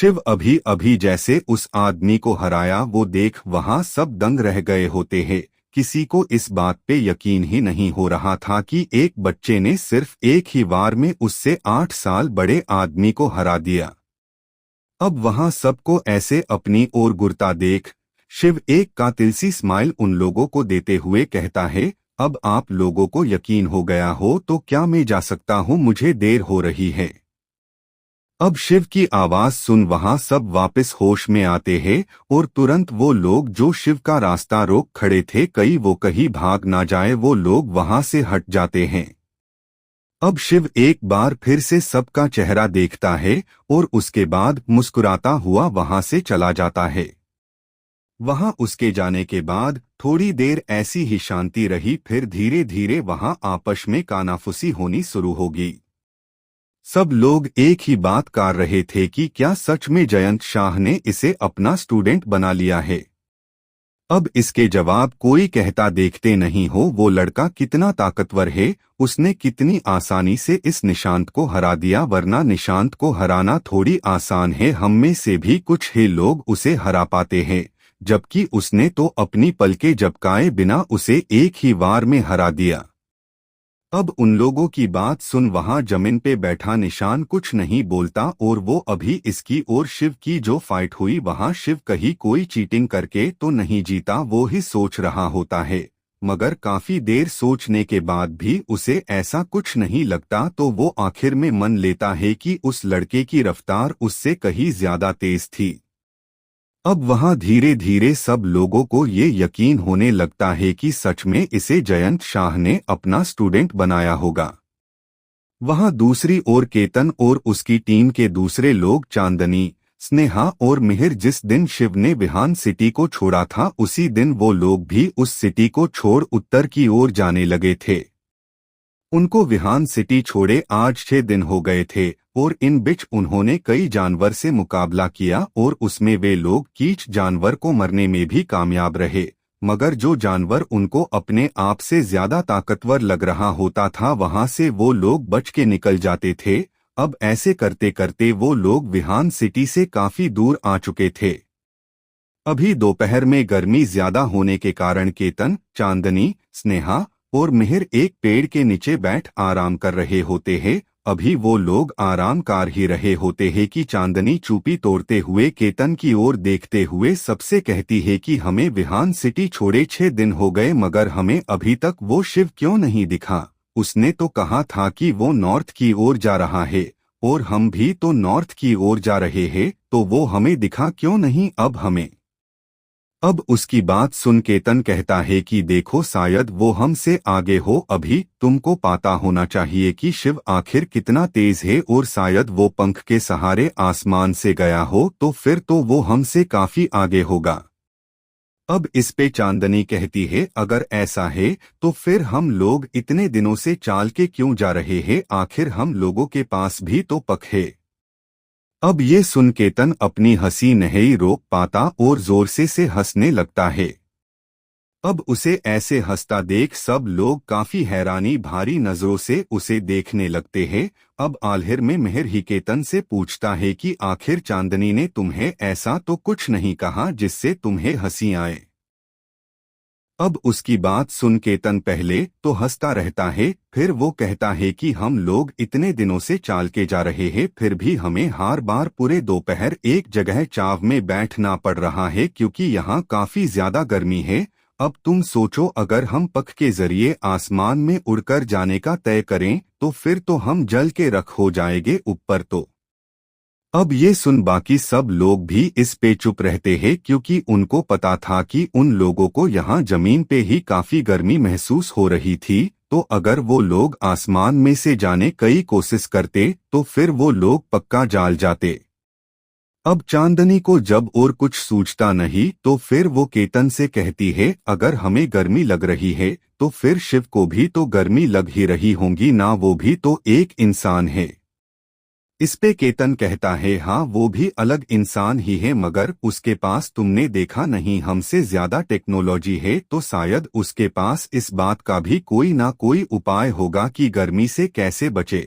शिव अभी अभी जैसे उस आदमी को हराया वो देख वहां सब दंग रह गए होते हैं। किसी को इस बात पे यकीन ही नहीं हो रहा था कि एक बच्चे ने सिर्फ एक ही वार में उससे 8 साल बड़े आदमी को हरा दिया। अब वहां सबको ऐसे अपनी ओर घूरता देख शिव एक कातिल सी स्माइल उन लोगों को देते हुए कहता है, अब आप लोगों को यकीन हो गया हो तो क्या मैं जा सकता हूं, मुझे देर हो रही है। अब शिव की आवाज सुन वहां सब वापस होश में आते हैं और तुरंत वो लोग जो शिव का रास्ता रोक खड़े थे वो कहीं भाग ना जाए वो लोग वहां से हट जाते हैं। अब शिव एक बार फिर से सबका चेहरा देखता है और उसके बाद मुस्कुराता हुआ वहां से चला जाता है। वहां उसके जाने के बाद थोड़ी देर ऐसी ही शांति रही, फिर धीरे धीरे वहां आपस में कानाफूसी होनी शुरू होगी। सब लोग एक ही बात कर रहे थे कि क्या सच में जयंत शाह ने इसे अपना स्टूडेंट बना लिया है। अब इसके जवाब कोई कहता देखते नहीं हो वो लड़का कितना ताकतवर है, उसने कितनी आसानी से इस निशांत को हरा दिया, वरना निशांत को हराना थोड़ी आसान है, हम में से भी कुछ ही लोग उसे हरा पाते हैं, जबकि उसने तो अपनी पलकें झपकाए बिना उसे एक ही वार में हरा दिया। अब उन लोगों की बात सुन वहां जमीन पे बैठा निशान कुछ नहीं बोलता और वो अभी इसकी और शिव की जो फाइट हुई वहां शिव कहीं कोई चीटिंग करके तो नहीं जीता वो ही सोच रहा होता है, मगर काफी देर सोचने के बाद भी उसे ऐसा कुछ नहीं लगता तो वो आखिर में मान लेता है कि उस लड़के की रफ्तार उससे कहीं ज्यादा तेज थी। अब वहां धीरे धीरे सब लोगों को ये यकीन होने लगता है कि सच में इसे जयंत शाह ने अपना स्टूडेंट बनाया होगा। वहां दूसरी ओर केतन और उसकी टीम के दूसरे लोग चांदनी, स्नेहा और मिहिर जिस दिन शिव ने विहान सिटी को छोड़ा था उसी दिन वो लोग भी उस सिटी को छोड़ उत्तर की ओर जाने लगे थे। उनको विहान सिटी छोड़े आज 6 दिन हो गए थे और इन बीच उन्होंने कई जानवर से मुकाबला किया और उसमें वे लोग कीच जानवर को मरने में भी कामयाब रहे, मगर जो जानवर उनको अपने आप से ज्यादा ताकतवर लग रहा होता था वहां से वो लोग बच के निकल जाते थे। अब ऐसे करते करते वो लोग विहान सिटी से काफी दूर आ चुके थे। अभी दोपहर में गर्मी ज्यादा होने के कारण केतन, चांदनी, स्नेहा और मिहिर एक पेड़ के नीचे बैठ आराम कर रहे होते हैं। अभी वो लोग आराम कर ही रहे होते हैं कि चांदनी चुप्पी तोड़ते हुए केतन की ओर देखते हुए सबसे कहती है कि हमें विहान सिटी छोड़े 6 दिन हो गए मगर हमें अभी तक वो शिव क्यों नहीं दिखा। उसने तो कहा था कि वो नॉर्थ की ओर जा रहा है और हम भी तो नॉर्थ की ओर जा रहे हैं, तो वो हमें दिखा क्यों नहीं अब उसकी बात सुन केतन कहता है कि देखो शायद वो हमसे आगे हो, अभी तुमको पता होना चाहिए कि शिव आखिर कितना तेज है और शायद वो पंख के सहारे आसमान से गया हो तो फिर तो वो हमसे काफी आगे होगा। अब इस पे चांदनी कहती है अगर ऐसा है तो फिर हम लोग इतने दिनों से चाल के क्यों जा रहे हैं, आखिर हम लोगों के पास भी तो पंख है। अब ये सुन केतन अपनी हंसी नहीं रोक पाता और जोर से हंसने लगता है। अब उसे ऐसे हंसता देख सब लोग काफी हैरानी भारी नजरों से उसे देखने लगते हैं। अब आखिर में मिहिर ही केतन से पूछता है कि आखिर चांदनी ने तुम्हें ऐसा तो कुछ नहीं कहा जिससे तुम्हें हंसी आए। अब उसकी बात सुन केतन पहले तो हंसता रहता है, फिर वो कहता है कि हम लोग इतने दिनों से चाल के जा रहे हैं फिर भी हमें हर बार पूरे दोपहर एक जगह चाव में बैठना पड़ रहा है क्योंकि यहाँ काफी ज्यादा गर्मी है। अब तुम सोचो अगर हम पंख के जरिए आसमान में उड़कर जाने का तय करें तो फिर तो हम जल के रख हो जाएंगे ऊपर तो। अब ये सुन बाकी सब लोग भी इस पे चुप रहते हैं क्योंकि उनको पता था कि उन लोगों को यहाँ जमीन पे ही काफी गर्मी महसूस हो रही थी, तो अगर वो लोग आसमान में से जाने कई कोशिश करते तो फिर वो लोग पक्का जाल जाते। अब चांदनी को जब और कुछ सूझता नहीं तो फिर वो केतन से कहती है अगर हमें गर्मी लग रही है तो फिर शिव को भी तो गर्मी लग ही रही होंगी ना, वो भी तो एक इंसान है। इस पे केतन कहता है हाँ वो भी अलग इंसान ही है मगर उसके पास तुमने देखा नहीं हमसे ज्यादा टेक्नोलॉजी है तो शायद उसके पास इस बात का भी कोई ना कोई उपाय होगा कि गर्मी से कैसे बचे।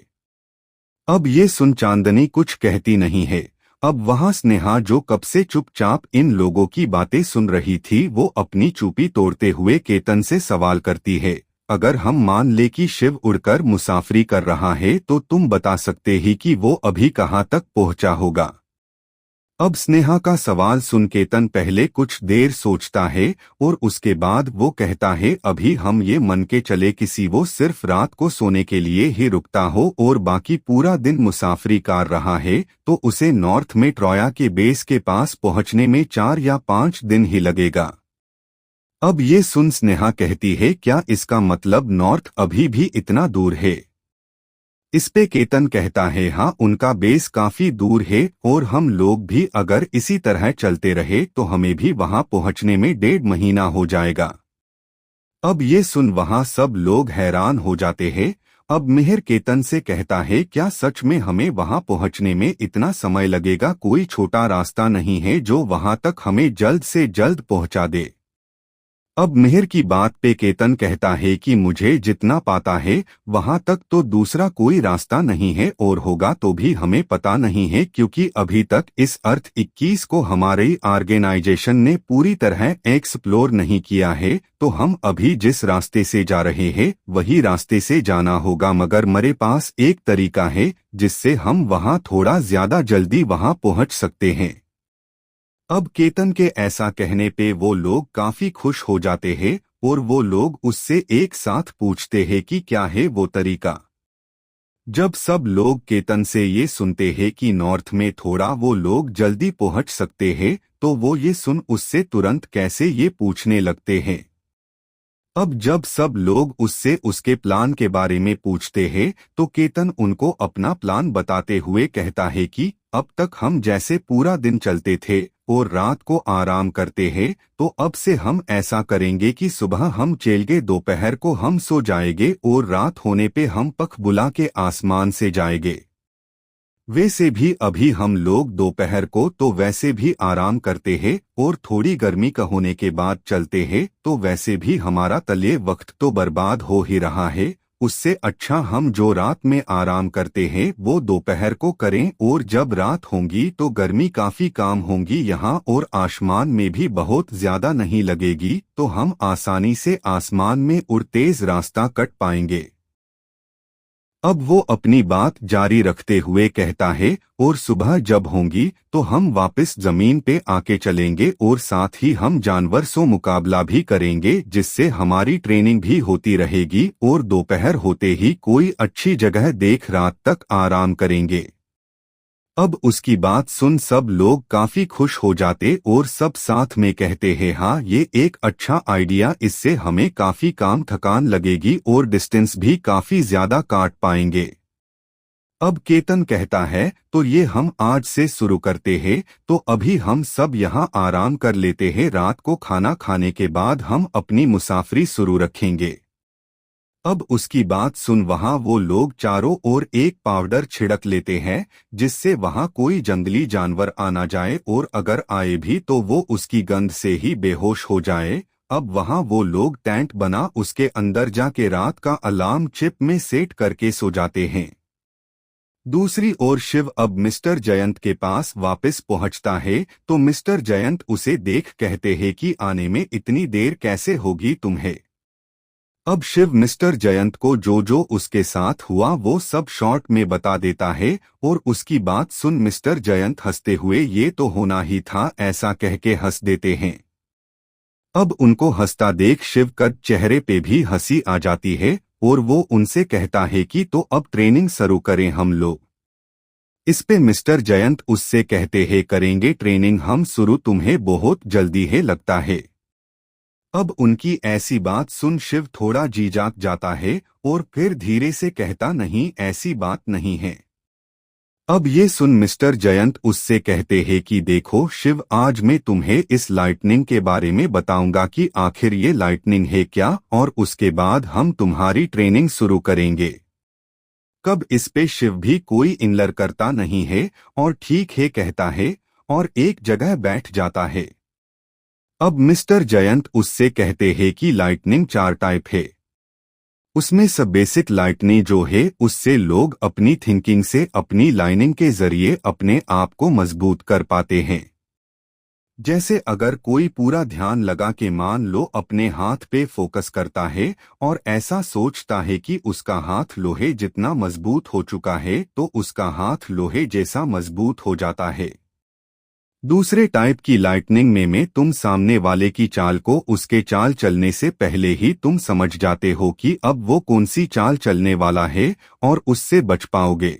अब ये सुन चांदनी कुछ कहती नहीं है अब वहां स्नेहा जो कब से चुपचाप इन लोगों की बातें सुन रही थी, वो अपनी चुप्पी तोड़ते हुए केतन से सवाल करती है, अगर हम मान ले कि शिव उड़कर मुसाफरी कर रहा है तो तुम बता सकते ही कि वो अभी कहाँ तक पहुंचा होगा। अब स्नेहा का सवाल सुन केतन पहले कुछ देर सोचता है और उसके बाद वो कहता है, अभी हम ये मन के चले किसी वो सिर्फ रात को सोने के लिए ही रुकता हो और बाकी पूरा दिन मुसाफरी कर रहा है, तो उसे नॉर्थ में ट्रॉया के बेस के पास पहुंचने में 4 या 5 दिन ही लगेगा। अब ये सुन स्नेहा कहती है, क्या इसका मतलब नॉर्थ अभी भी इतना दूर है? इस पे केतन कहता है, हाँ, उनका बेस काफी दूर है और हम लोग भी अगर इसी तरह चलते रहे तो हमें भी वहां पहुंचने में 1.5 महीना हो जाएगा। अब ये सुन वहां सब लोग हैरान हो जाते हैं। अब मिहिर केतन से कहता है, क्या सच में हमें वहां पहुंचने में इतना समय लगेगा? कोई छोटा रास्ता नहीं है जो वहां तक हमें जल्द से जल्द पहुंचा दे? अब मिहिर की बात पे केतन कहता है कि मुझे जितना पता है वहां तक तो दूसरा कोई रास्ता नहीं है और होगा तो भी हमें पता नहीं है, क्योंकि अभी तक इस अर्थ 21 को हमारी ऑर्गेनाइजेशन ने पूरी तरह एक्सप्लोर नहीं किया है। तो हम अभी जिस रास्ते से जा रहे हैं वही रास्ते से जाना होगा, मगर मेरे पास एक तरीका है जिससे हम वहां थोड़ा ज्यादा जल्दी वहां पहुंच सकते हैं। अब केतन के ऐसा कहने पे वो लोग काफी खुश हो जाते हैं और वो लोग उससे एक साथ पूछते हैं कि क्या है वो तरीका। जब सब लोग केतन से ये सुनते हैं कि नॉर्थ में थोड़ा वो लोग जल्दी पहुंच सकते हैं, तो वो ये सुन उससे तुरंत कैसे ये पूछने लगते हैं। अब जब सब लोग उससे उसके प्लान के बारे में पूछते हैं तो केतन उनको अपना प्लान बताते हुए कहता है कि अब तक हम जैसे पूरा दिन चलते थे और रात को आराम करते हैं, तो अब से हम ऐसा करेंगे कि सुबह हम चलेंगे, दोपहर को हम सो जाएंगे और रात होने पे हम पख बुला के आसमान से जाएंगे। वैसे भी अभी हम लोग दोपहर को तो वैसे भी आराम करते हैं और थोड़ी गर्मी का होने के बाद चलते हैं, तो वैसे भी हमारा तले वक्त तो बर्बाद हो ही रहा है। उससे अच्छा हम जो रात में आराम करते हैं वो दोपहर को करें, और जब रात होंगी तो गर्मी काफी कम होंगी यहाँ और आसमान में भी बहुत ज्यादा नहीं लगेगी, तो हम आसानी से आसमान में उड़ तेज रास्ता कट पाएंगे। अब वो अपनी बात जारी रखते हुए कहता है, और सुबह जब होंगी तो हम वापस जमीन पे आके चलेंगे और साथ ही हम जानवर से मुकाबला भी करेंगे, जिससे हमारी ट्रेनिंग भी होती रहेगी और दोपहर होते ही कोई अच्छी जगह देख रात तक आराम करेंगे। अब उसकी बात सुन सब लोग काफी खुश हो जाते और सब साथ में कहते हैं, हाँ, ये एक अच्छा आइडिया, इससे हमें काफी काम थकान लगेगी और डिस्टेंस भी काफी ज्यादा काट पाएंगे। अब केतन कहता है, तो ये हम आज से शुरू करते हैं, तो अभी हम सब यहाँ आराम कर लेते हैं, रात को खाना खाने के बाद हम अपनी मुसाफरी शुरू रखेंगे। अब उसकी बात सुन वहां वो लोग चारों ओर एक पाउडर छिड़क लेते हैं, जिससे वहां कोई जंगली जानवर आ ना जाए, और अगर आए भी तो वो उसकी गंध से ही बेहोश हो जाए। अब वहां वो लोग टेंट बना उसके अंदर जाके रात का अलार्म चिप में सेट करके सो जाते हैं। दूसरी ओर शिव अब मिस्टर जयंत के पास वापस पहुंचता है, तो मिस्टर जयंत उसे देख कहते हैं कि आने में इतनी देर कैसे होगी तुम्हें। अब शिव मिस्टर जयंत को जो जो उसके साथ हुआ वो सब शॉर्ट में बता देता है, और उसकी बात सुन मिस्टर जयंत हंसते हुए, ये तो होना ही था, ऐसा कह के हंस देते हैं। अब उनको हंसता देख शिव का चेहरे पे भी हंसी आ जाती है और वो उनसे कहता है कि तो अब ट्रेनिंग शुरू करें हम लोग। इस पे मिस्टर जयंत उससे कहते हैं, करेंगे ट्रेनिंग हम शुरू, तुम्हें बहुत जल्दी है लगता है। अब उनकी ऐसी बात सुन शिव थोड़ा झिझक जाता है और फिर धीरे से कहता, नहीं, ऐसी बात नहीं है। अब ये सुन मिस्टर जयंत उससे कहते हैं कि देखो शिव, आज मैं तुम्हें इस लाइटनिंग के बारे में बताऊंगा कि आखिर ये लाइटनिंग है क्या, और उसके बाद हम तुम्हारी ट्रेनिंग शुरू करेंगे। कब इस पे शिव भी कोई इनलर करता नहीं है और ठीक है कहता है और एक जगह बैठ जाता है। अब मिस्टर जयंत उससे कहते हैं कि लाइटनिंग 4 टाइप है। उसमें सब बेसिक लाइटनिंग जो है उससे लोग अपनी थिंकिंग से अपनी लाइनिंग के जरिए अपने आप को मजबूत कर पाते हैं। जैसे अगर कोई पूरा ध्यान लगा के मान लो अपने हाथ पे फोकस करता है और ऐसा सोचता है कि उसका हाथ लोहे जितना मजबूत हो चुका है तो उसका हाथ लोहे जैसा मजबूत हो जाता है। दूसरे टाइप की लाइटनिंग में तुम सामने वाले की चाल को उसके चाल चलने से पहले ही तुम समझ जाते हो कि अब वो कौन सी चाल चलने वाला है और उससे बच पाओगे।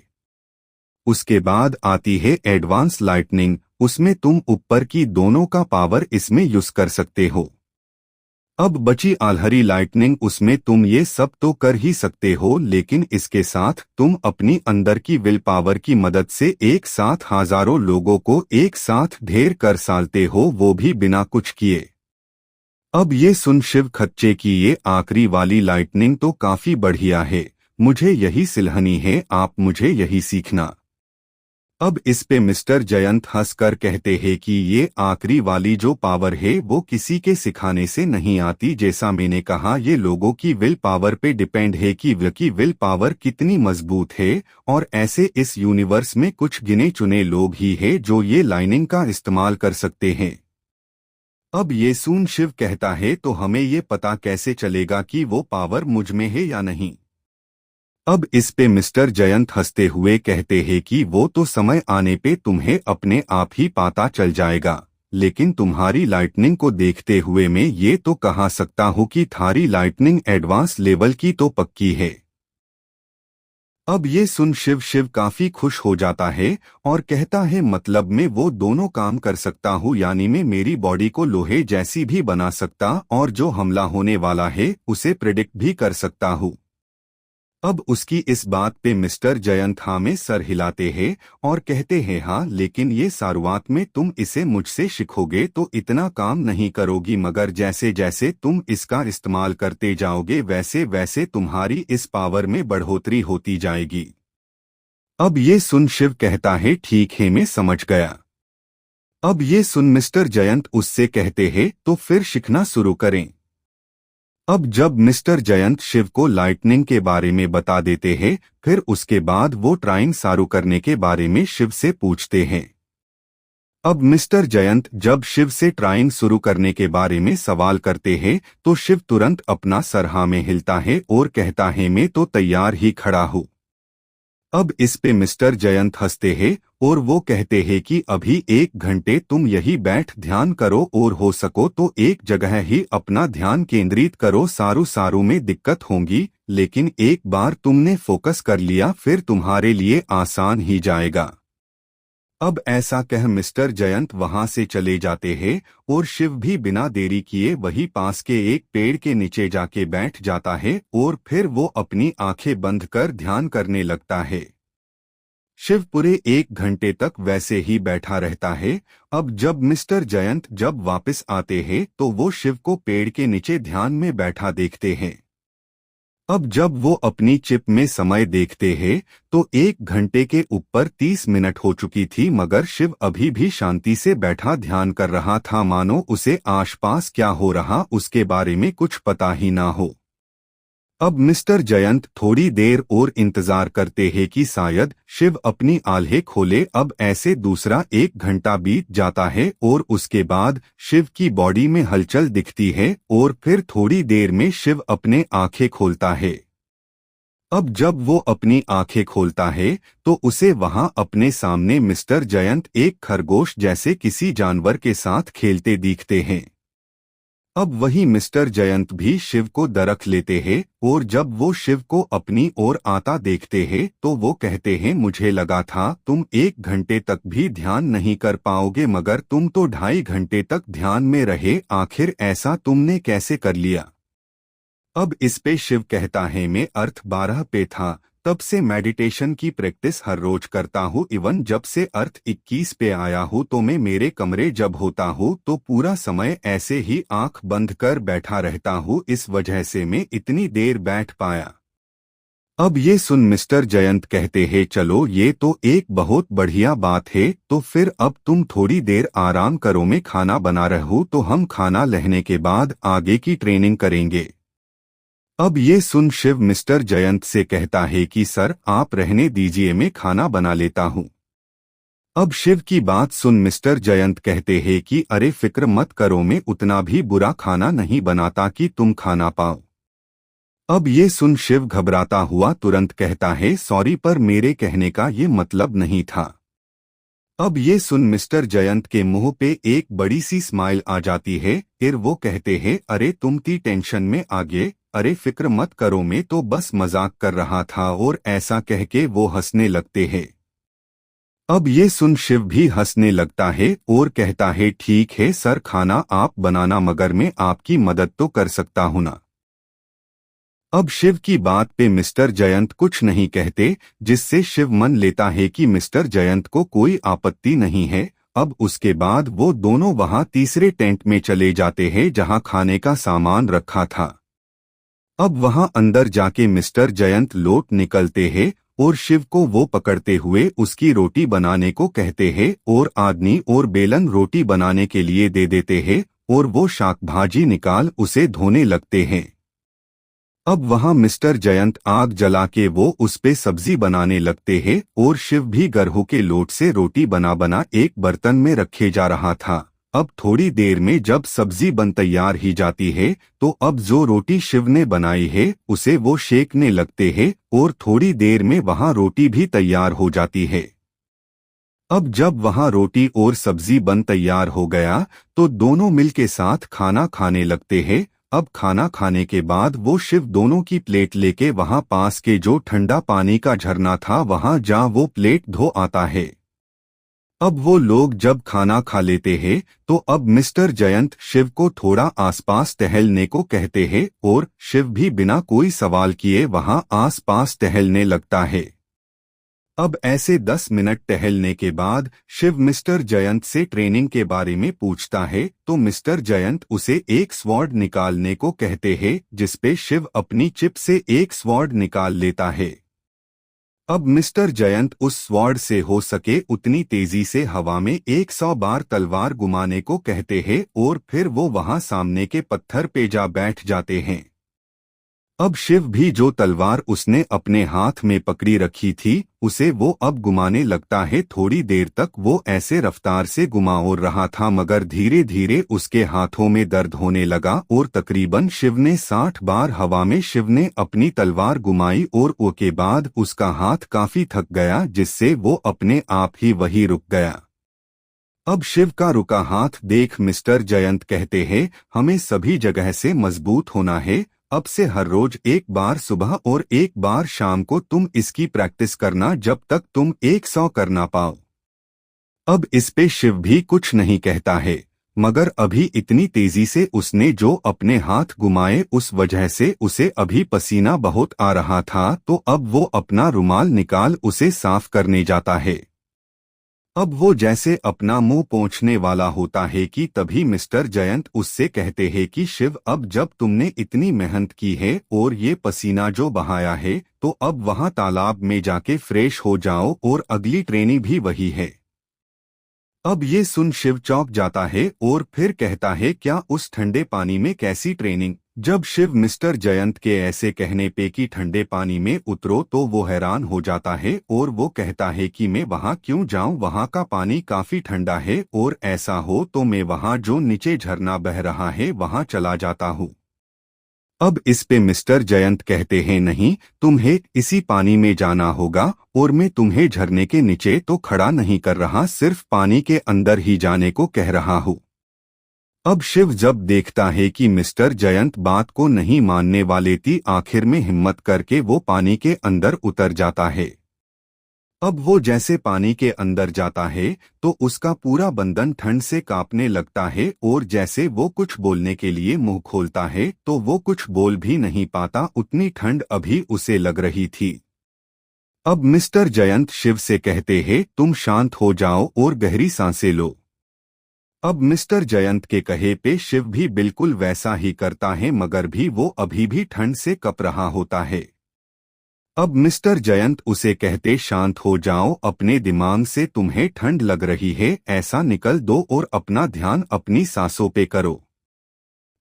उसके बाद आती है एडवांस लाइटनिंग, उसमें तुम ऊपर की दोनों का पावर इसमें यूज कर सकते हो। अब बची आल्हरी लाइटनिंग, उसमें तुम ये सब तो कर ही सकते हो लेकिन इसके साथ तुम अपनी अंदर की विल पावर की मदद से एक साथ हजारों लोगों को एक साथ ढेर कर सालते हो, वो भी बिना कुछ किए। अब ये सुन शिव खच्चे की ये आखिरी वाली लाइटनिंग तो काफी बढ़िया है, मुझे यही सिलहनी है, आप मुझे यही सीखना। अब इस पे मिस्टर जयंत हंसकर कहते हैं कि ये आखिरी वाली जो पावर है वो किसी के सिखाने से नहीं आती, जैसा मैंने कहा ये लोगों की विल पावर पे डिपेंड है कि वे की विल पावर कितनी मजबूत है, और ऐसे इस यूनिवर्स में कुछ गिने चुने लोग ही हैं जो ये लाइनिंग का इस्तेमाल कर सकते हैं। अब ये सुन शिव कहता है तो हमें ये पता कैसे चलेगा कि वो पावर मुझ में है या नहीं। अब इस पे मिस्टर जयंत हंसते हुए कहते हैं कि वो तो समय आने पे तुम्हें अपने आप ही पता चल जाएगा, लेकिन तुम्हारी लाइटनिंग को देखते हुए मैं ये तो कहा सकता हूँ कि थारी लाइटनिंग एडवांस लेवल की तो पक्की है। अब ये सुन शिव काफी खुश हो जाता है और कहता है मतलब मैं वो दोनों काम कर सकता हूँ, यानी मैं मेरी बॉडी को लोहे जैसी भी बना सकता और जो हमला होने वाला है उसे प्रिडिक्ट भी कर सकता हूँ। अब उसकी इस बात पे मिस्टर जयंत हाँ में सर हिलाते हैं और कहते हैं हाँ, लेकिन ये शुरुआत में तुम इसे मुझसे सीखोगे तो इतना काम नहीं करोगी, मगर जैसे जैसे तुम इसका इस्तेमाल करते जाओगे वैसे वैसे तुम्हारी इस पावर में बढ़ोतरी होती जाएगी। अब ये सुन शिव कहता है ठीक है मैं समझ गया। अब ये सुन मिस्टर जयंत उससे कहते हैं तो फिर सीखना शुरू करें। अब जब मिस्टर जयंत शिव को लाइटनिंग के बारे में बता देते हैं, फिर उसके बाद वो ट्राइंग शुरू करने के बारे में शिव से पूछते हैं। अब मिस्टर जयंत जब शिव से ट्राइंग शुरू करने के बारे में सवाल करते हैं तो शिव तुरंत अपना सर हाँ में हिलता है और कहता है मैं तो तैयार ही खड़ा हूँ। अब इस पे मिस्टर जयंत हंसते हैं और वो कहते हैं कि अभी 1 घंटे तुम यही बैठ ध्यान करो और हो सको तो एक जगह ही अपना ध्यान केंद्रित करो, सारू सारू में दिक्कत होगी लेकिन एक बार तुमने फोकस कर लिया फिर तुम्हारे लिए आसान ही जाएगा। अब ऐसा कह मिस्टर जयंत वहां से चले जाते हैं और शिव भी बिना देरी किए वही पास के एक पेड़ के नीचे जाके बैठ जाता है और फिर वो अपनी आंखें बंद कर ध्यान करने लगता है। शिव पूरे 1 घंटे तक वैसे ही बैठा रहता है। अब जब मिस्टर जयंत जब वापस आते हैं तो वो शिव को पेड़ के नीचे ध्यान में बैठा देखते हैं। अब जब वो अपनी चिप में समय देखते हैं तो 1 घंटे के ऊपर 30 मिनट हो चुकी थी, मगर शिव अभी भी शांति से बैठा ध्यान कर रहा था, मानो उसे आसपास क्या हो रहा उसके बारे में कुछ पता ही ना हो। अब मिस्टर जयंत थोड़ी देर और इंतजार करते हैं कि शायद शिव अपनी आल्हें खोले। अब ऐसे दूसरा 1 घंटा बीत जाता है और उसके बाद शिव की बॉडी में हलचल दिखती है और फिर थोड़ी देर में शिव अपने आंखें खोलता है। अब जब वो अपनी आंखें खोलता है तो उसे वहां अपने सामने मिस्टर जयंत एक खरगोश जैसे किसी जानवर के साथ खेलते दिखते हैं। अब वही मिस्टर जयंत भी शिव को दरख लेते हैं और जब वो शिव को अपनी ओर आता देखते हैं तो वो कहते हैं मुझे लगा था तुम 1 घंटे तक भी ध्यान नहीं कर पाओगे, मगर तुम तो 2.5 घंटे तक ध्यान में रहे, आखिर ऐसा तुमने कैसे कर लिया। अब इस पे शिव कहता है मैं अर्थ 12 पे था, तब से मेडिटेशन की प्रैक्टिस हर रोज करता हूँ, इवन जब से अर्थ 21 पे आया हूँ तो मैं मेरे कमरे जब होता हूँ तो पूरा समय ऐसे ही आंख बंद कर बैठा रहता हूँ, इस वजह से मैं इतनी देर बैठ पाया। अब ये सुन मिस्टर जयंत कहते हैं चलो ये तो एक बहुत बढ़िया बात है, तो फिर अब तुम थोड़ी देर आराम करो, मैं खाना बना रहा हूँ तो हम खाना लेने के बाद आगे की ट्रेनिंग करेंगे। अब ये सुन शिव मिस्टर जयंत से कहता है कि सर आप रहने दीजिए, मैं खाना बना लेता हूँ। अब शिव की बात सुन मिस्टर जयंत कहते हैं कि अरे फिक्र मत करो, मैं उतना भी बुरा खाना नहीं बनाता कि तुम खाना पाओ। अब ये सुन शिव घबराता हुआ तुरंत कहता है सॉरी, पर मेरे कहने का ये मतलब नहीं था। अब ये सुन मिस्टर जयंत के मुंह पे एक बड़ी सी स्माइल आ जाती है। फिर वो कहते हैं अरे तुम ती टेंशन में आ गए, अरे फिक्र मत करो, मैं तो बस मजाक कर रहा था, और ऐसा कह के वो हंसने लगते हैं। अब ये सुन शिव भी हंसने लगता है और कहता है ठीक है सर, खाना आप बनाना, मगर मैं आपकी मदद तो कर सकता हूं ना। अब शिव की बात पे मिस्टर जयंत कुछ नहीं कहते, जिससे शिव मन लेता है कि मिस्टर जयंत को कोई आपत्ति नहीं है। अब उसके बाद वो दोनों वहां तीसरे टेंट में चले जाते हैं जहां खाने का सामान रखा था। अब वहां अंदर जाके मिस्टर जयंत लौट निकलते हैं और शिव को वो पकड़ते हुए उसकी रोटी बनाने को कहते हैं और आदमी और बेलन रोटी बनाने के लिए दे देते हैं और वो शाक भाजी निकाल उसे धोने लगते हैं। अब वहां मिस्टर जयंत आग जला के वो उस पे सब्जी बनाने लगते हैं और शिव भी गरहू के लोट से रोटी बना बना एक बर्तन में रखे जा रहा था। अब थोड़ी देर में जब सब्जी बन तैयार ही जाती है तो अब जो रोटी शिव ने बनाई है उसे वो सेकने लगते हैं और थोड़ी देर में वहां रोटी भी तैयार हो जाती है। अब जब वहां रोटी और सब्जी बन तैयार हो गया तो दोनों मिलके साथ खाना खाने लगते हैं। अब खाना खाने के बाद वो शिव दोनों की प्लेट लेके वहां पास के जो ठंडा पानी का झरना था वहां जा वो प्लेट धो आता है। अब वो लोग जब खाना खा लेते हैं तो अब मिस्टर जयंत शिव को थोड़ा आसपास टहलने को कहते हैं और शिव भी बिना कोई सवाल किए वहां आसपास टहलने लगता है। अब ऐसे 10 मिनट टहलने के बाद शिव मिस्टर जयंत से ट्रेनिंग के बारे में पूछता है तो मिस्टर जयंत उसे एक स्वॉर्ड निकालने को कहते हैं, जिसपे शिव अपनी चिप से एक स्वॉर्ड निकाल लेता है। अब मिस्टर जयंत उस स्वॉर्ड से हो सके उतनी तेजी से हवा में 100 बार तलवार घुमाने को कहते हैं और फिर वो वहां सामने के पत्थर पे जा बैठ जाते हैं। अब शिव भी जो तलवार उसने अपने हाथ में पकड़ी रखी थी उसे वो अब घुमाने लगता है। थोड़ी देर तक वो ऐसे रफ्तार से घुमाओ रहा था मगर धीरे धीरे उसके हाथों में दर्द होने लगा और तकरीबन शिव ने 60 बार हवा में शिव ने अपनी तलवार घुमाई और उसके बाद उसका हाथ काफी थक गया, जिससे वो अपने आप ही वही रुक गया। अब शिव का रुका हाथ देख मिस्टर जयंत कहते हैं हमें सभी जगह से मजबूत होना है, अब से हर रोज एक बार सुबह और एक बार शाम को तुम इसकी प्रैक्टिस करना जब तक तुम 100 करना पाओ। अब इस पे शिव भी कुछ नहीं कहता है, मगर अभी इतनी तेजी से उसने जो अपने हाथ घुमाए उस वजह से उसे अभी पसीना बहुत आ रहा था, तो अब वो अपना रुमाल निकाल उसे साफ करने जाता है। अब वो जैसे अपना मुंह पोंछने वाला होता है कि तभी मिस्टर जयंत उससे कहते हैं कि शिव, अब जब तुमने इतनी मेहनत की है और ये पसीना जो बहाया है तो अब वहां तालाब में जाके फ्रेश हो जाओ और अगली ट्रेनिंग भी वही है। अब ये सुन शिव चौंक जाता है और फिर कहता है क्या उस ठंडे पानी में कैसी ट्रेनिंग। जब शिव मिस्टर जयंत के ऐसे कहने पे कि ठंडे पानी में उतरो तो वो हैरान हो जाता है और वो कहता है कि मैं वहां क्यों जाऊं, वहां का पानी काफी ठंडा है और ऐसा हो तो मैं वहां जो नीचे झरना बह रहा है वहां चला जाता हूं। अब इस पे मिस्टर जयंत कहते हैं नहीं, तुम्हें इसी पानी में जाना होगा और मैं तुम्हें झरने के नीचे तो खड़ा नहीं कर रहा, सिर्फ पानी के अंदर ही जाने को कह रहा हूं। अब शिव जब देखता है कि मिस्टर जयंत बात को नहीं मानने वाले थी, आखिर में हिम्मत करके वो पानी के अंदर उतर जाता है। अब वो जैसे पानी के अंदर जाता है तो उसका पूरा बदन ठंड से कांपने लगता है और जैसे वो कुछ बोलने के लिए मुंह खोलता है तो वो कुछ बोल भी नहीं पाता, उतनी ठंड अभी उसे लग रही थी। अब मिस्टर जयंत शिव से कहते हैं तुम शांत हो जाओ और गहरी सांसें लो। अब मिस्टर जयंत के कहे पे शिव भी बिल्कुल वैसा ही करता है, मगर भी वो अभी भी ठंड से कँप रहा होता है। अब मिस्टर जयंत उसे कहते शांत हो जाओ, अपने दिमाग से तुम्हें ठंड लग रही है ऐसा निकल दो और अपना ध्यान अपनी सांसों पे करो।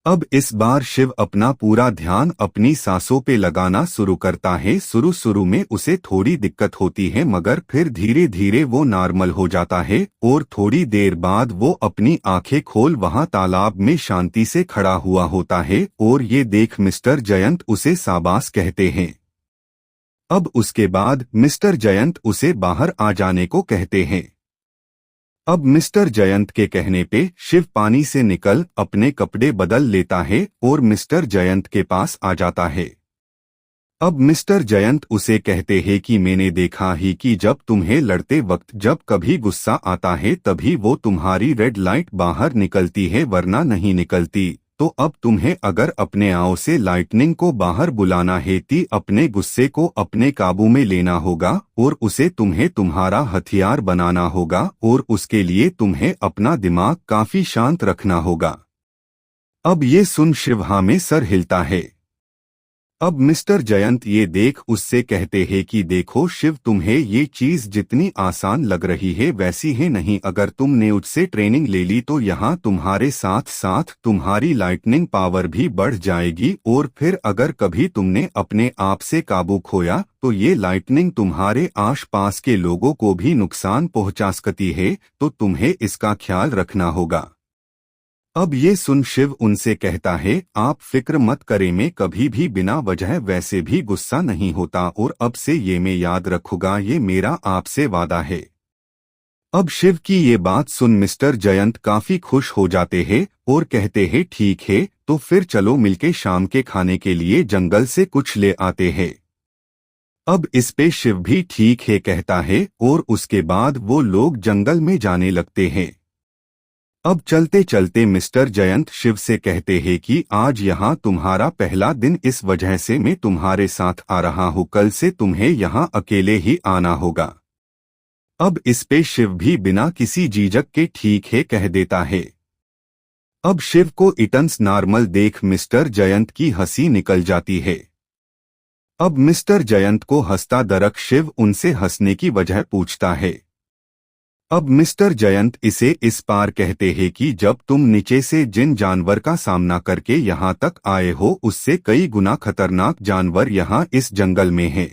अब इस बार शिव अपना पूरा ध्यान अपनी सांसों पे लगाना शुरू करता है। शुरू में उसे थोड़ी दिक्कत होती है, मगर फिर धीरे धीरे वो नॉर्मल हो जाता है और थोड़ी देर बाद वो अपनी आंखें खोल वहां तालाब में शांति से खड़ा हुआ होता है और ये देख मिस्टर जयंत उसे शाबाश कहते हैं। अब उसके बाद मिस्टर जयंत उसे बाहर आ जाने को कहते हैं। अब मिस्टर जयंत के कहने पे शिव पानी से निकल अपने कपड़े बदल लेता है और मिस्टर जयंत के पास आ जाता है। अब मिस्टर जयंत उसे कहते हैं कि मैंने देखा ही कि जब तुम्हें लड़ते वक्त जब कभी गुस्सा आता है तभी वो तुम्हारी रेड लाइट बाहर निकलती है, वरना नहीं निकलती। तो अब तुम्हें अगर अपने आओ से लाइटनिंग को बाहर बुलाना है तो अपने गुस्से को अपने काबू में लेना होगा और उसे तुम्हें तुम्हारा हथियार बनाना होगा और उसके लिए तुम्हें अपना दिमाग काफी शांत रखना होगा। अब ये सुन शिव में सर हिलता है। अब मिस्टर जयंत ये देख उससे कहते हैं कि देखो शिव, तुम्हें ये चीज जितनी आसान लग रही है वैसी है नहीं। अगर तुमने उससे ट्रेनिंग ले ली तो यहाँ तुम्हारे साथ साथ तुम्हारी लाइटनिंग पावर भी बढ़ जाएगी और फिर अगर कभी तुमने अपने आप से काबू खोया तो ये लाइटनिंग तुम्हारे आसपास के लोगों को भी नुकसान पहुंचा सकती है, तो तुम्हें इसका ख्याल रखना होगा। अब ये सुन शिव उनसे कहता है, आप फिक्र मत करें, मैं कभी भी बिना वजह वैसे भी गुस्सा नहीं होता और अब से ये मैं याद रखूंगा, ये मेरा आपसे वादा है। अब शिव की ये बात सुन मिस्टर जयंत काफी खुश हो जाते हैं और कहते हैं ठीक है, तो फिर चलो मिलके शाम के खाने के लिए जंगल से कुछ ले आते हैं। अब इस पे शिव भी ठीक है कहता है और उसके बाद वो लोग जंगल में जाने लगते हैं। अब चलते चलते मिस्टर जयंत शिव से कहते हैं कि आज यहाँ तुम्हारा पहला दिन, इस वजह से मैं तुम्हारे साथ आ रहा हूँ, कल से तुम्हें यहाँ अकेले ही आना होगा। अब इस पे शिव भी बिना किसी झिझक के ठीक है कह देता है। अब शिव को इटन्स नॉर्मल देख मिस्टर जयंत की हंसी निकल जाती है। अब मिस्टर जयंत को हंसता दरक शिव उनसे हंसने की वजह पूछता है। अब मिस्टर जयंत इसे इस पार कहते हैं कि जब तुम नीचे से जिन जानवर का सामना करके यहाँ तक आए हो उससे कई गुना खतरनाक जानवर यहाँ इस जंगल में हैं।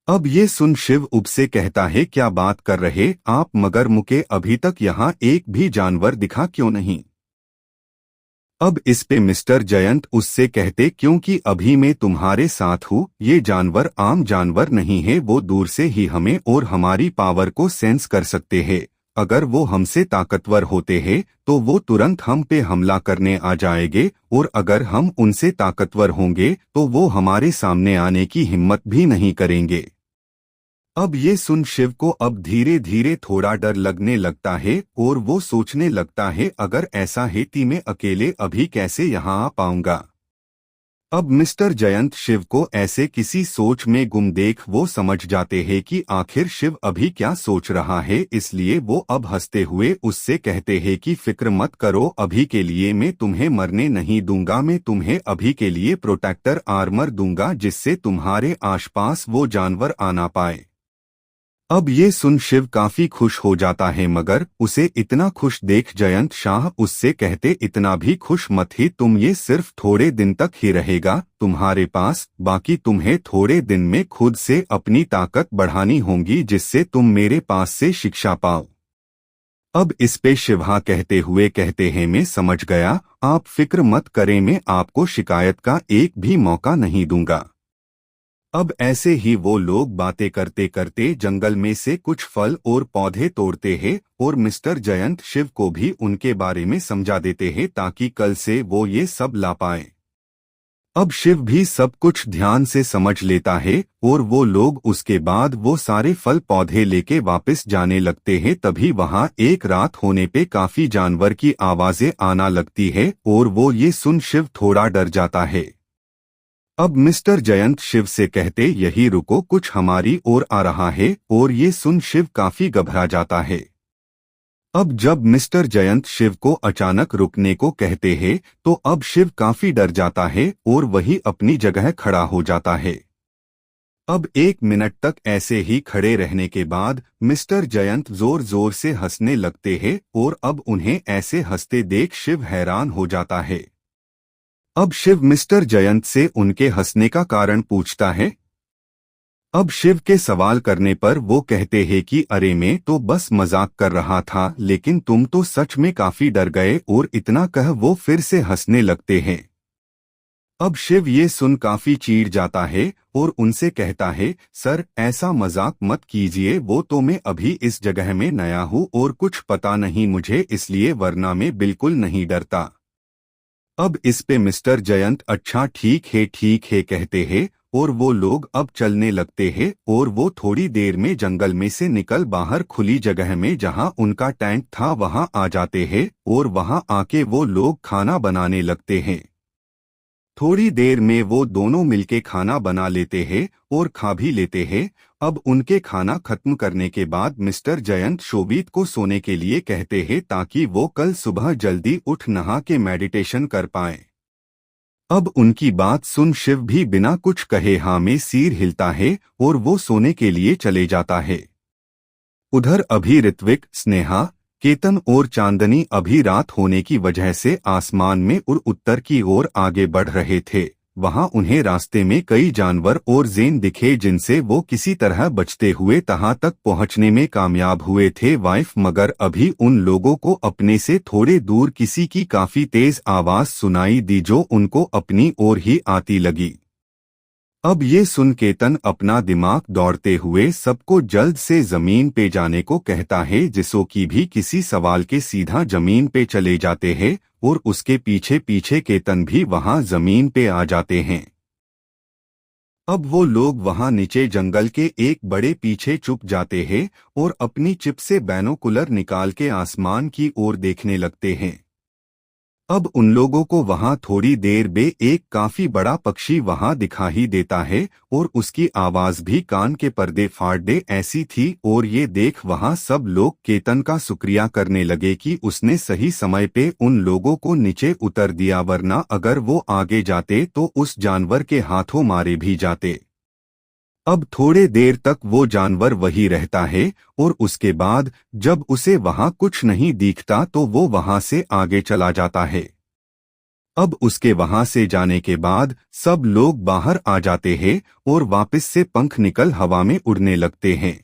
अब ये सुन शिव उपसे कहता है, क्या बात कर रहे आप, मगर मुझे अभी तक यहाँ एक भी जानवर दिखा क्यों नहीं? अब इस पे मिस्टर जयंत उससे कहते, क्योंकि अभी मैं तुम्हारे साथ हूँ, ये जानवर आम जानवर नहीं है, वो दूर से ही हमें और हमारी पावर को सेंस कर सकते हैं। अगर वो हमसे ताकतवर होते हैं तो वो तुरंत हम पे हमला करने आ जाएंगे और अगर हम उनसे ताकतवर होंगे तो वो हमारे सामने आने की हिम्मत भी नहीं करेंगे। अब ये सुन शिव को अब धीरे धीरे थोड़ा डर लगने लगता है और वो सोचने लगता है, अगर ऐसा है तो मैं अकेले अभी कैसे यहाँ आ पाऊंगा। अब मिस्टर जयंत शिव को ऐसे किसी सोच में गुम देख वो समझ जाते हैं कि आखिर शिव अभी क्या सोच रहा है, इसलिए वो अब हंसते हुए उससे कहते हैं कि फिक्र मत करो, अभी के लिए मैं तुम्हें मरने नहीं दूंगा, मैं तुम्हें अभी के लिए प्रोटेक्टर आर्मर दूंगा जिससे तुम्हारे आसपास वो जानवर आना पाए। अब ये सुन शिव काफी खुश हो जाता है, मगर उसे इतना खुश देख जयंत शाह उससे कहते, इतना भी खुश मत ही तुम, ये सिर्फ थोड़े दिन तक ही रहेगा तुम्हारे पास, बाकी तुम्हें थोड़े दिन में खुद से अपनी ताकत बढ़ानी होगी जिससे तुम मेरे पास से शिक्षा पाओ। अब इस पे शिवा कहते हुए कहते हैं, मैं समझ गया, आप फिक्र मत करें, मैं आपको शिकायत का एक भी मौका नहीं दूंगा। अब ऐसे ही वो लोग बातें करते करते जंगल में से कुछ फल और पौधे तोड़ते हैं और मिस्टर जयंत शिव को भी उनके बारे में समझा देते हैं ताकि कल से वो ये सब ला पाए। अब शिव भी सब कुछ ध्यान से समझ लेता है और वो लोग उसके बाद वो सारे फल पौधे लेके वापस जाने लगते हैं। तभी वहां एक रात होने पे काफी जानवर की आवाजें आना लगती है और वो ये सुन शिव थोड़ा डर जाता है। अब मिस्टर जयंत शिव से कहते, यही रुको, कुछ हमारी ओर आ रहा है, और ये सुन शिव काफी घबरा जाता है। अब जब मिस्टर जयंत शिव को अचानक रुकने को कहते हैं तो अब शिव काफी डर जाता है और वही अपनी जगह खड़ा हो जाता है। अब 1 मिनट तक ऐसे ही खड़े रहने के बाद मिस्टर जयंत जोर जोर से हंसने लगते हैं और अब उन्हें ऐसे हंसते देख शिव हैरान हो जाता है। अब शिव मिस्टर जयंत से उनके हंसने का कारण पूछता है। अब शिव के सवाल करने पर वो कहते हैं कि अरे मैं तो बस मजाक कर रहा था, लेकिन तुम तो सच में काफी डर गए, और इतना कह वो फिर से हंसने लगते हैं। अब शिव ये सुन काफी चीड़ जाता है और उनसे कहता है, सर ऐसा मजाक मत कीजिए, वो तो मैं अभी इस जगह में नया हूँ और कुछ पता नहीं मुझे, इसलिए वरना मैं बिल्कुल नहीं डरता। अब इस पे मिस्टर जयंत अच्छा ठीक है कहते हैं और वो लोग अब चलने लगते हैं और वो थोड़ी देर में जंगल में से निकल बाहर खुली जगह में जहां उनका टैंक था वहां आ जाते हैं और वहां आके वो लोग खाना बनाने लगते हैं। थोड़ी देर में वो दोनों मिलके खाना बना लेते हैं और खा भी लेते हैं। अब उनके खाना खत्म करने के बाद मिस्टर जयंत शोभित को सोने के लिए कहते हैं ताकि वो कल सुबह जल्दी उठ नहा के मेडिटेशन कर पाए। अब उनकी बात सुन शिव भी बिना कुछ कहे हाँ में सिर हिलता है और वो सोने के लिए चले जाता है। उधर अभी ऋत्विक, स्नेहा, केतन और चांदनी अभी रात होने की वजह से आसमान में उड़ उत्तर की ओर आगे बढ़ रहे थे। वहां उन्हें रास्ते में कई जानवर और जेन दिखे जिनसे वो किसी तरह बचते हुए तहां तक पहुंचने में कामयाब हुए थे वाइफ, मगर अभी उन लोगों को अपने से थोड़े दूर किसी की काफी तेज आवाज सुनाई दी जो उनको अपनी ओर ही आती लगी। अब ये सुन केतन अपना दिमाग दौड़ते हुए सबको जल्द से जमीन पे जाने को कहता है, जिसो की भी किसी सवाल के सीधा जमीन पे चले जाते हैं और उसके पीछे पीछे केतन भी वहां जमीन पे आ जाते हैं। अब वो लोग वहां नीचे जंगल के एक बड़े पीछे छुप जाते हैं और अपनी चिप से बाइनोकुलर निकाल के आसमान की ओर देखने लगते हैं। अब उन लोगों को वहां थोड़ी देर में एक काफी बड़ा पक्षी वहां दिखा ही देता है और उसकी आवाज भी कान के पर्दे फाड़ दे ऐसी थी, और ये देख वहां सब लोग केतन का शुक्रिया करने लगे कि उसने सही समय पे उन लोगों को नीचे उतर दिया, वरना अगर वो आगे जाते तो उस जानवर के हाथों मारे भी जाते। अब थोड़े देर तक वो जानवर वही रहता है और उसके बाद जब उसे वहां कुछ नहीं दिखता तो वो वहां से आगे चला जाता है। अब उसके वहां से जाने के बाद सब लोग बाहर आ जाते हैं और वापस से पंख निकल हवा में उड़ने लगते हैं।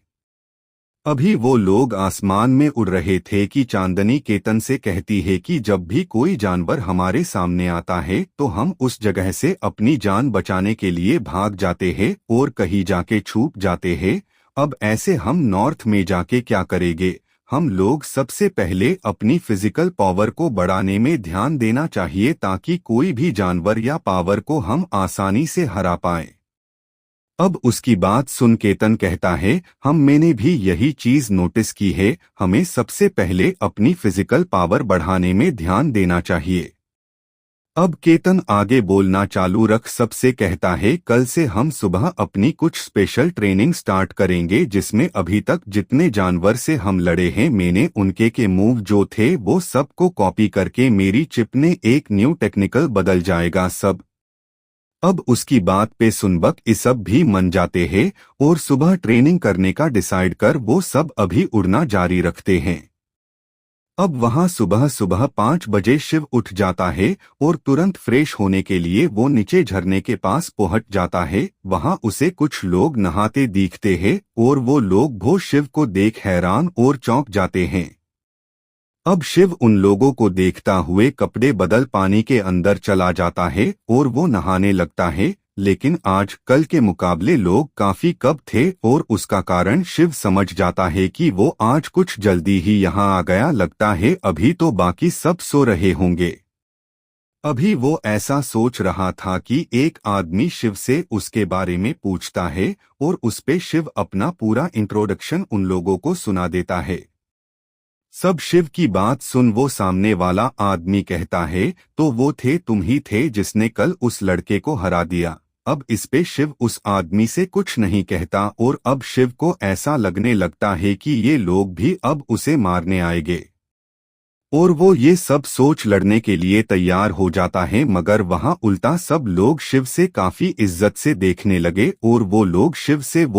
अभी वो लोग आसमान में उड़ रहे थे कि चांदनी केतन से कहती है कि जब भी कोई जानवर हमारे सामने आता है तो हम उस जगह से अपनी जान बचाने के लिए भाग जाते हैं और कहीं जाके छुप जाते हैं। अब ऐसे हम नॉर्थ में जाके क्या करेंगे? हम लोग सबसे पहले अपनी फिजिकल पावर को बढ़ाने में ध्यान देना चाहिए ताकि कोई भी जानवर या पावर को हम आसानी से हरा पाएं। अब उसकी बात सुन केतन कहता है, मैंने भी यही चीज नोटिस की है, हमें सबसे पहले अपनी फिजिकल पावर बढ़ाने में ध्यान देना चाहिए। अब केतन आगे बोलना चालू रख सबसे कहता है, कल से हम सुबह अपनी कुछ स्पेशल ट्रेनिंग स्टार्ट करेंगे जिसमें अभी तक जितने जानवर से हम लड़े हैं मैंने उनके के मूव जो थे वो सबको कॉपी करके मेरी चिप ने एक न्यू टेक्निकल बदल जाएगा सब। अब उसकी बात पे सुनबक ये सब भी मन जाते हैं और सुबह ट्रेनिंग करने का डिसाइड कर वो सब अभी उड़ना जारी रखते हैं। अब वहां सुबह सुबह 5 बजे शिव उठ जाता है और तुरंत फ्रेश होने के लिए वो नीचे झरने के पास पहुंच जाता है। वहां उसे कुछ लोग नहाते दिखते हैं और वो लोग भो शिव को देख हैरान और चौंक जाते हैं। अब शिव उन लोगों को देखता हुए कपड़े बदल पानी के अंदर चला जाता है और वो नहाने लगता है, लेकिन आज कल के मुकाबले लोग काफी कम थे और उसका कारण शिव समझ जाता है कि वो आज कुछ जल्दी ही यहाँ आ गया, लगता है अभी तो बाकी सब सो रहे होंगे। अभी वो ऐसा सोच रहा था कि एक आदमी शिव से उसके बारे में पूछता है और उसपे शिव अपना पूरा इंट्रोडक्शन उन लोगों को सुना देता है। सब शिव की बात सुन वो सामने वाला आदमी कहता है, तो वो तुम ही थे जिसने कल उस लड़के को हरा दिया। अब इस पे शिव उस आदमी से कुछ नहीं कहता और अब शिव को ऐसा लगने लगता है कि ये लोग भी अब उसे मारने आएंगे। और वो ये सब सोच लड़ने के लिए तैयार हो जाता है, मगर वहाँ उल्टा सब लोग शिव से काफी इज्जत से देखने लगे और वो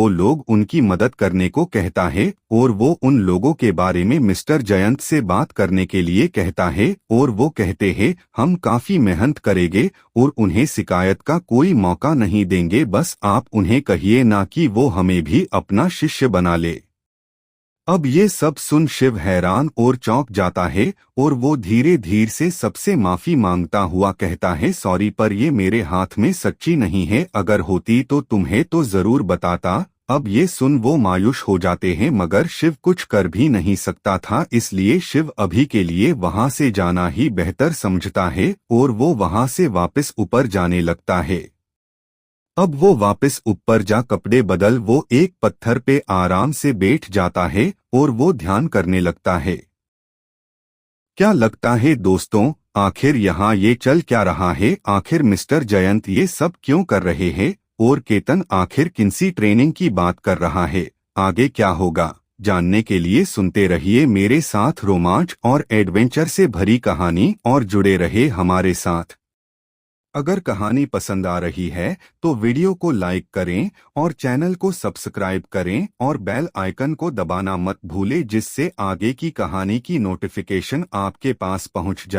लोग उनकी मदद करने को कहता है और वो उन लोगों के बारे में मिस्टर जयंत से बात करने के लिए कहता है और वो कहते हैं हम काफी मेहनत करेंगे और उन्हें शिकायत का कोई मौका नहीं देंगे, बस आप उन्हें कहिए ना कि वो हमें भी अपना शिष्य बना ले। अब ये सब सुन शिव हैरान और चौंक जाता है और वो धीरे धीरे से सबसे माफी मांगता हुआ कहता है सॉरी, पर ये मेरे हाथ में सच्ची नहीं है, अगर होती तो तुम्हें तो जरूर बताता। अब ये सुन वो मायूस हो जाते हैं, मगर शिव कुछ कर भी नहीं सकता था, इसलिए शिव अभी के लिए वहां से जाना ही बेहतर समझता है और वो वहां से वापस ऊपर जाने लगता है। अब वो वापस ऊपर जा कपड़े बदल वो एक पत्थर पे आराम से बैठ जाता है और वो ध्यान करने लगता है। क्या लगता है दोस्तों, आखिर यहाँ ये चल क्या रहा है? आखिर मिस्टर जयंत ये सब क्यों कर रहे हैं और केतन आखिर किनसी ट्रेनिंग की बात कर रहा है? आगे क्या होगा जानने के लिए सुनते रहिए मेरे साथ रोमांच और एडवेंचर से भरी कहानी और जुड़े रहे हमारे साथ। अगर कहानी पसंद आ रही है तो वीडियो को लाइक करें और चैनल को सब्सक्राइब करें और बेल आइकन को दबाना मत भूलें, जिससे आगे की कहानी की नोटिफिकेशन आपके पास पहुंच जाए।